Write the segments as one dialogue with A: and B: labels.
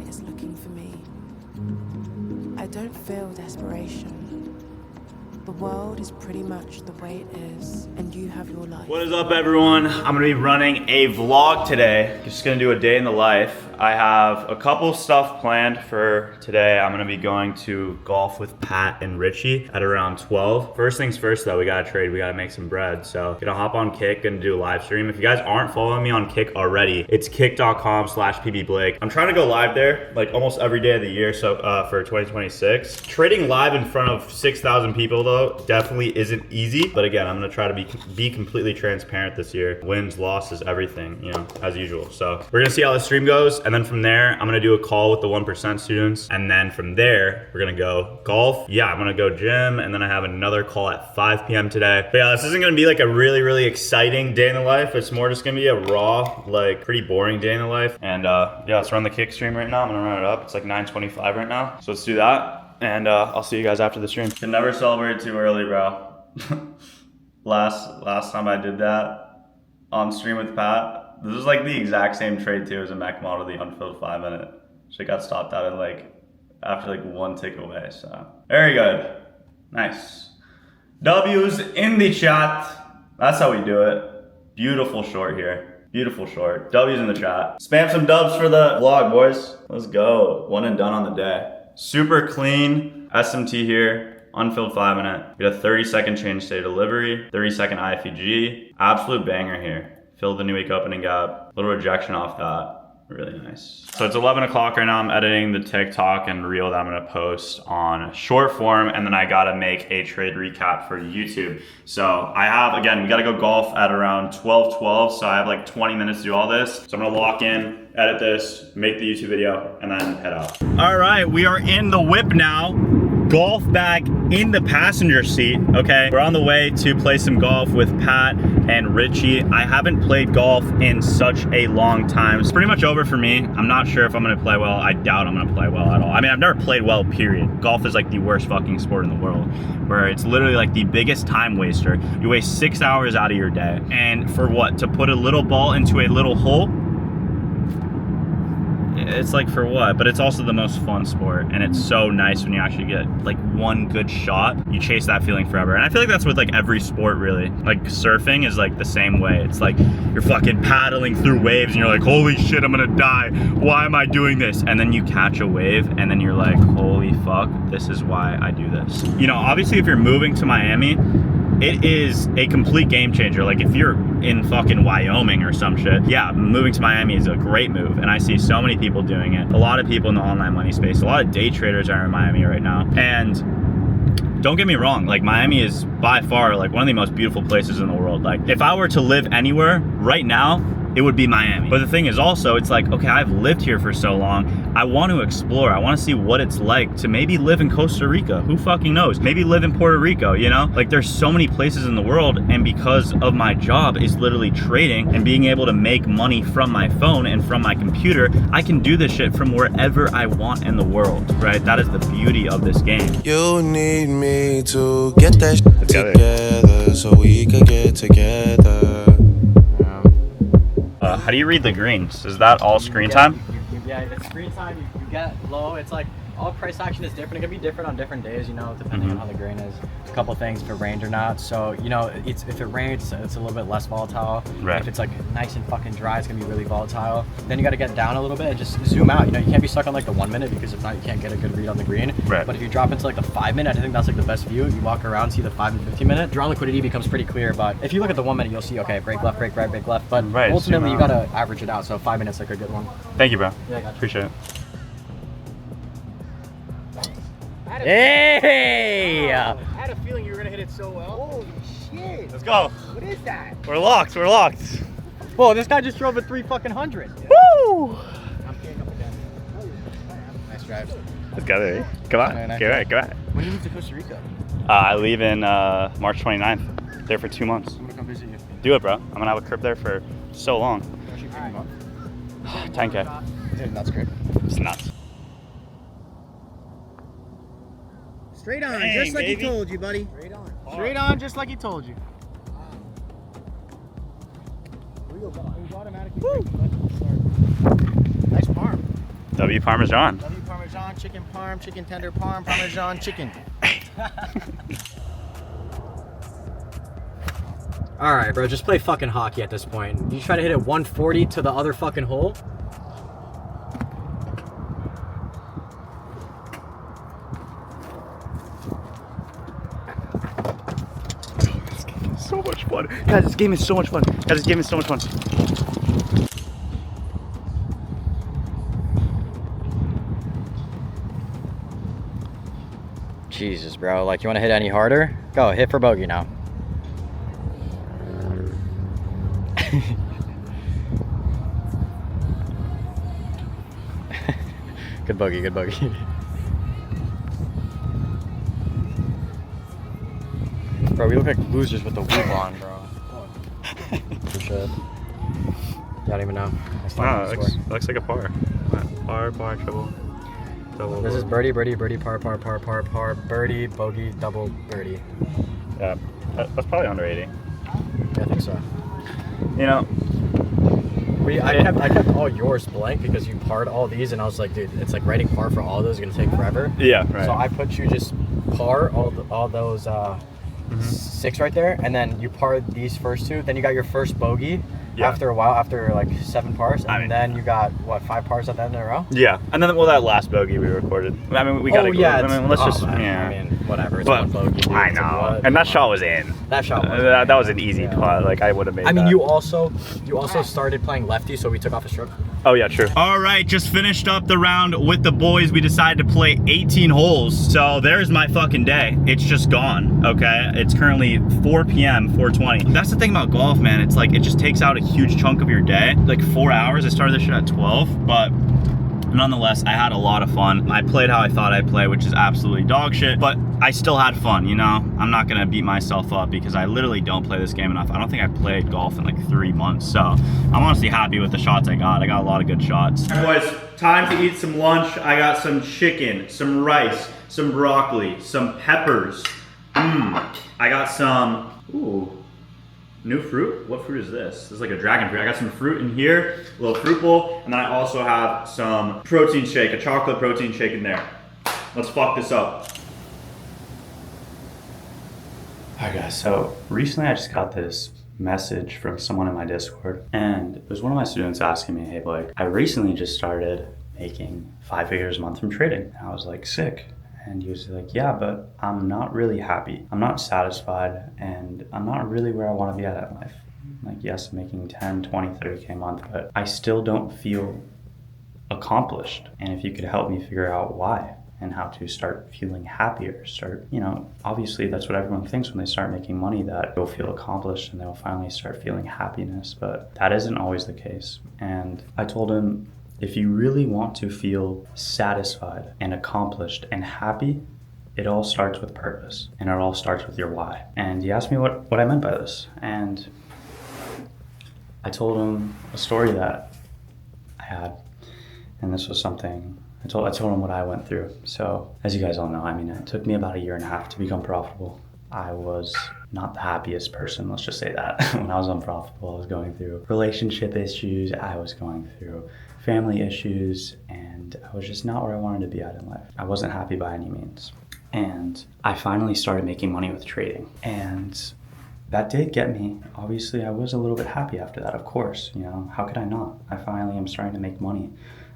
A: is looking for me. I don't feel desperation. The world is pretty much the way it is, and you have your life.
B: What is up, everyone? I'm gonna be running a vlog today. Just gonna do a day in the life. I have a couple stuff planned for today. I'm gonna be going to golf with Pat and Richie at around 12. First things first though, we gotta trade, we gotta make some bread. So gonna hop on Kick and do a live stream. If you guys aren't following me on Kick already, it's kick.com/pbblake. I'm trying to go live there like almost every day of the year so for 2026. Trading live in front of 6,000 people though definitely isn't easy. But again, I'm gonna try to be completely transparent this year. Wins, losses, everything, you know, as usual. So we're gonna see how the stream goes. And then from there, I'm gonna do a call with the 1% students. And then from there, we're gonna go golf. Yeah, I'm gonna go gym. And then I have another call at 5 p.m. today. But yeah, this isn't gonna be like a really, really exciting day in the life. It's more just gonna be a raw, like pretty boring day in the life. And yeah, let's run the Kick stream right now. I'm gonna run it up. It's like 9:25 right now. So let's do that. And I'll see you guys after the stream. Can never celebrate too early, bro. Last time I did that on stream with Pat, this is like the exact same trade too as a Mech model, the unfilled 5-minute. She got stopped out at after one tick away, so. Very good, nice. W's in the chat, that's how we do it. Beautiful short here, beautiful short. W's in the chat. Spam some dubs for the vlog, boys. Let's go, one and done on the day. Super clean SMT here, unfilled 5-minute. We got a 30-second change state delivery, 30-second IFEG. Absolute banger here. Filled the new week opening gap. Little rejection off that. Really nice. So it's 11 o'clock right now. I'm editing the TikTok and reel that I'm gonna post on short form, and then I gotta make a trade recap for YouTube. So I have, again, we gotta go golf at around 12:12, so I have like 20 minutes to do all this. So I'm gonna lock in, edit this, make the YouTube video, and then head out. All right, we are in the whip now. Golf bag in the passenger seat, okay? We're on the way to play some golf with Pat and Richie. I haven't played golf in such a long time. It's pretty much over for me. I'm not sure if I'm gonna play well. I doubt I'm gonna play well at all. I mean, I've never played well, period. Golf is like the worst fucking sport in the world, where it's literally like the biggest time waster. You waste 6 hours out of your day. And for what? To put a little ball into a little hole? It's like for what? But it's also the most fun sport, and it's so nice when you actually get like one good shot. You chase that feeling forever, and I feel like that's with like every sport really. Like surfing is like the same way. It's like you're fucking paddling through waves and you're like, holy shit, I'm gonna die, why am I doing this? And then you catch a wave and then you're like, holy fuck, this is why I do this. You know, obviously if you're moving to Miami, it is a complete game changer. Like if you're in fucking Wyoming or some shit, yeah, moving to Miami is a great move. And I see so many people doing it. A lot of people in the online money space, a lot of day traders are in Miami right now. And don't get me wrong, like Miami is by far like one of the most beautiful places in the world. Like if I were to live anywhere right now, it would be Miami. But the thing is also, it's like, okay, I've lived here for so long. I want to explore. I want to see what it's like to maybe live in Costa Rica. Who fucking knows? Maybe live in Puerto Rico, you know? Like there's so many places in the world, and because of my job is literally trading and being able to make money from my phone and from my computer, I can do this shit from wherever I want in the world, right? That is the beauty of this game.
C: You need me to get that shit together so we could get together.
B: How do you read the greens? Is that all screen time?
D: Yeah, it's screen time. You get low. It's like all price action is different. It can be different on different days, you know, depending on how the grain is. A couple things if it rained or not. So, you know, if it rains, it's a little bit less volatile.
B: Right.
D: If it's like nice and fucking dry, it's gonna be really volatile. Then you gotta get down a little bit and just zoom out. You know, you can't be stuck on like the 1 minute, because if not, you can't get a good read on the green.
B: Right.
D: But if you drop into like the 5 minute, I think that's like the best view. You walk around, see the 5 and 15 minute. Draw liquidity becomes pretty clear. But if you look at the 1 minute, you'll see, okay, break left, break right, break left. But
B: right,
D: ultimately, you gotta average it out. So 5 minutes like a good one.
B: Thank you, bro.
D: Yeah, I got you.
B: Appreciate it.
D: Hey!
E: I had a feeling you were gonna hit it so well. Holy shit!
B: Let's go.
E: What is that?
B: We're locked. We're locked.
D: Whoa, this guy just drove a 300.
B: Woo!
E: I'm getting up again.
D: Nice drive.
B: Let's go there. Come on.
D: Nice.
B: Get right. Go ahead.
D: When do you move to Costa Rica?
B: I leave in March 29th. There for 2 months.
D: I'm gonna come visit you.
B: Do it, bro. I'm gonna have a crib there for so long. 10K.
D: Dude, that's great.
B: It's nuts.
E: Straight on,
B: Dang,
E: just like
B: baby.
E: he told you, buddy. Straight on, just like he told you. Nice farm.
B: W Parmesan.
E: W Parmesan, chicken parm, chicken tender parm, Parmesan chicken.
D: All right, bro, just play fucking hockey at this point. You try to hit it 140 to the other fucking hole.
B: So much fun. Guys, this game is so much fun. Guys, this game is so much fun.
D: Jesus, bro. Like, you want to hit any harder? Go, hit for bogey now. Good bogey, good bogey. Bro, we look like losers with the whoop on, bro. For shit. I don't even know.
B: Wow, it looks like a par. Par, triple, double.
D: This is birdie, birdie, birdie, par, par, par, par, par, birdie, bogey, double, birdie.
B: Yeah, that's probably under 80.
D: Yeah, I think so.
B: You know,
D: I kept all yours blank because you parred all these, and I was like, dude, it's like writing par for all those is gonna take forever.
B: Yeah, right.
D: So I put you just par all those 6 right there, and then you parred these first 2. Then you got your first bogey after a while, after like 7 pars, and then you got what 5 pars at the end in a row.
B: Yeah, and then that last bogey we recorded. I mean, we gotta. Let's just.
D: I mean, whatever. It's
B: but
D: one bogey. Dude.
B: I know, and that shot was in.
D: That shot was.
B: That was an easy putt. Like I would have made.
D: I mean,
B: that.
D: you also started playing lefty, so we took off a stroke.
B: Oh yeah, true. All right, just finished up the round with the boys. We decided to play 18 holes. So there's my fucking day. It's just gone, okay? It's currently 4 p.m., 4:20. That's the thing about golf, man. It's like, it just takes out a huge chunk of your day. Like 4 hours. I started this shit at 12, but nonetheless, I had a lot of fun. I played how I thought I'd play, which is absolutely dog shit, but I still had fun, you know? I'm not gonna beat myself up because I literally don't play this game enough. I don't think I played golf in like 3 months, so I'm honestly happy with the shots I got. I got a lot of good shots. All right, boys, time to eat some lunch. I got some chicken, some rice, some broccoli, some peppers. I got some, new fruit? What fruit is this? This is like a dragon fruit. I got some fruit in here, a little fruit bowl, and then I also have some protein shake, a chocolate protein shake in there. Let's fuck this up. Alright guys, so recently I just got this message from someone in my Discord, and it was one of my students asking me, hey Blake, I recently just started making 5 figures a month from trading. And I was like, sick. And he was like, yeah, but I'm not really happy. I'm not satisfied, and I'm not really where I want to be at in life. Like, yes, I'm making 10, 20, 30K a month, but I still don't feel accomplished. And if you could help me figure out why and how to start feeling happier, obviously that's what everyone thinks when they start making money, that they'll feel accomplished and they'll finally start feeling happiness, but that isn't always the case. And I told him, if you really want to feel satisfied and accomplished and happy, it all starts with purpose, and it all starts with your why. And he asked me what I meant by this, and I told him a story that I had, and this was something, I told him what I went through. So as you guys all know, I mean, it took me about 1.5 years to become profitable. I was not the happiest person, let's just say that. When I was unprofitable, I was going through relationship issues, I was going through family issues, and I was just not where I wanted to be at in life. I wasn't happy by any means. And I finally started making money with trading. And that did get me, obviously I was a little bit happy after that, of course, you know, how could I not? I finally am starting to make money.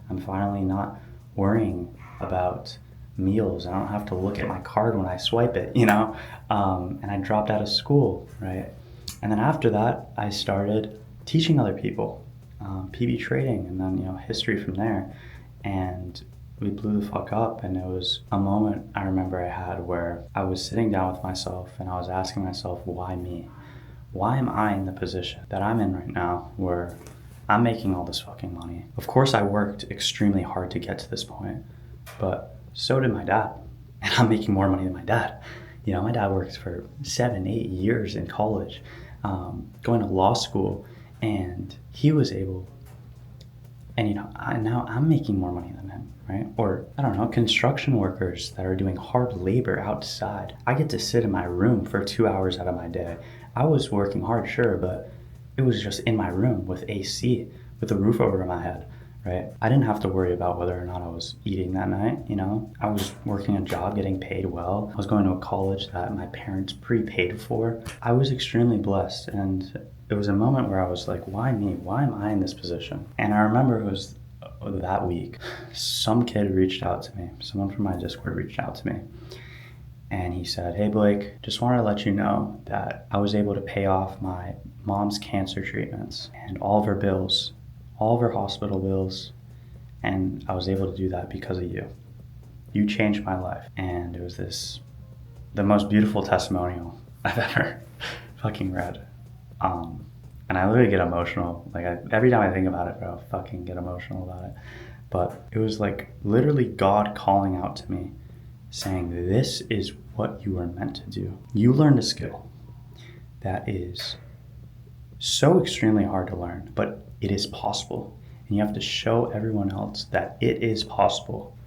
B: I'm finally not worrying about meals. I don't have to look at my card when I swipe it, you know? And I dropped out of school, right? And then after that, I started teaching other people, PB trading, and then, you know, history from there. And we blew the fuck up, and it was a moment I remember I had where I was sitting down with myself and I was asking myself, why me? Why am I in the position that I'm in right now where I'm making all this fucking money? Of course I worked extremely hard to get to this point, but so did my dad, and I'm making more money than my dad. You know, my dad works for 7, 8 years in college, going to law school, and he was able, and you know, now I'm making more money than him, right? Or, I don't know, construction workers that are doing hard labor outside. I get to sit in my room for 2 hours out of my day. I was working hard, sure, but it was just in my room with AC, with a roof over my head,
F: right? I didn't have to worry about whether or not I was eating that night, you know? I was working a job, getting paid well. I was going to a college that my parents prepaid for. I was extremely blessed, and it was a moment where I was like, why me? Why am I in this position? And I remember it was that week, some kid reached out to me. Someone from my Discord reached out to me. And he said, hey Blake, just wanted to let you know that I was able to pay off my mom's cancer treatments and all of her bills, all of her hospital bills. And I was able to do that because of you. You changed my life. And it was the most beautiful testimonial I've ever fucking read. And I literally get emotional. Like every time I think about it, bro, I fucking get emotional about it. But it was like literally God calling out to me saying, this is what you are meant to do. You learned a skill that is so extremely hard to learn, but it is possible. And you have to show everyone else that it is possible.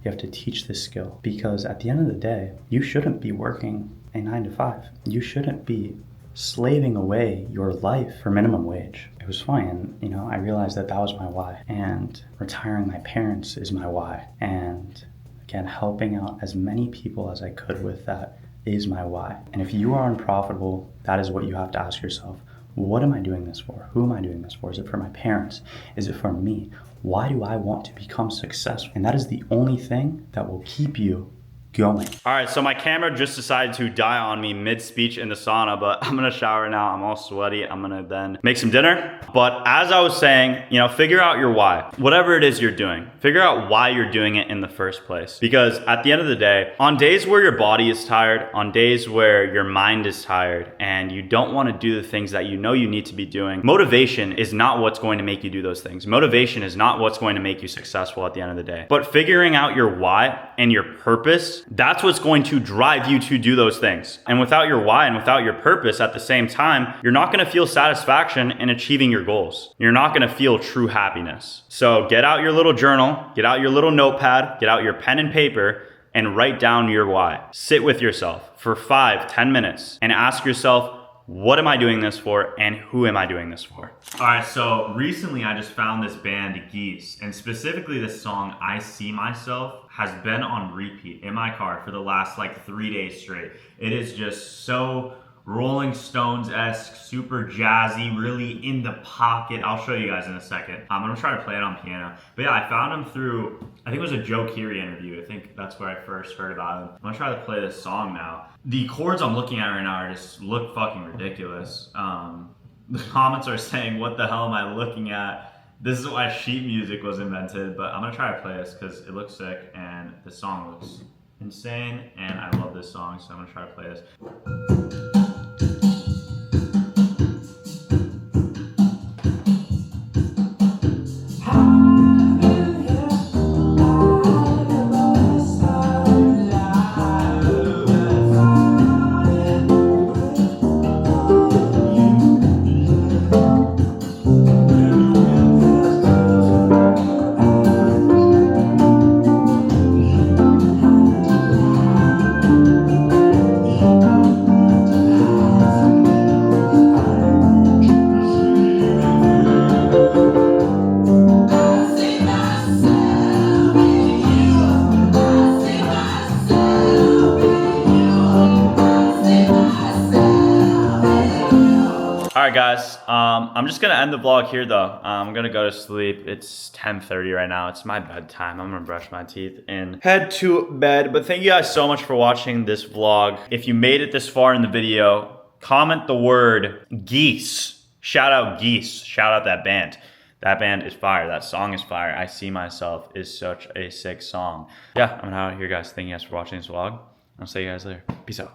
F: You have to teach this skill, because at the end of the day, you shouldn't be working a 9 to 5. You shouldn't be slaving away your life for minimum wage. It was funny, and you know, I realized that that was my why. And retiring my parents is my why. And again, helping out as many people as I could with that is my why. And if you are unprofitable, that is what you have to ask yourself. What am I doing this for? Who am I doing this for? Is it for my parents? Is it for me? Why do I want to become successful? And that is the only thing that will keep you going.
B: All right, so my camera just decided to die on me mid-speech in the sauna, but I'm gonna shower now. I'm all sweaty. I'm gonna then make some dinner. But as I was saying, you know, figure out your why. Whatever it is you're doing, figure out why you're doing it in the first place. Because at the end of the day, on days where your body is tired, on days where your mind is tired, and you don't wanna do the things that you know you need to be doing, motivation is not what's going to make you do those things. Motivation is not what's going to make you successful at the end of the day. But figuring out your why and your purpose, that's what's going to drive you to do those things. And without your why and without your purpose at the same time, you're not gonna feel satisfaction in achieving your goals. You're not gonna feel true happiness. So get out your little journal, get out your little notepad, get out your pen and paper, and write down your why. Sit with yourself for 5-10 minutes and ask yourself, what am I doing this for, and who am I doing this for? All right, so recently I just found this band Geese, and specifically this song, I See Myself, has been on repeat in my car for the last like 3 days straight. It is just so Rolling Stones-esque, super jazzy, really in the pocket. I'll show you guys in a second. I'm gonna try to play it on piano. But yeah, I found him through, I think it was a Joe Keery interview. I think that's where I first heard about him. I'm gonna try to play this song now. The chords I'm looking at right now are just look fucking ridiculous. The comments are saying, what the hell am I looking at? This is why sheet music was invented, but I'm gonna try to play this because it looks sick and the song looks insane and I love this song, so I'm gonna try to play this. Alright guys, I'm just gonna end the vlog here though. I'm gonna go to sleep. It's 10:30 right now. It's my bedtime. I'm gonna brush my teeth and head to bed. But thank you guys so much for watching this vlog. If you made it this far in the video, comment the word geese. Shout out Geese. Shout out that band. That band is fire. That song is fire. I See Myself is such a sick song. Yeah, I'm out of here guys. Thank you guys for watching this vlog. I'll see you guys later. Peace out.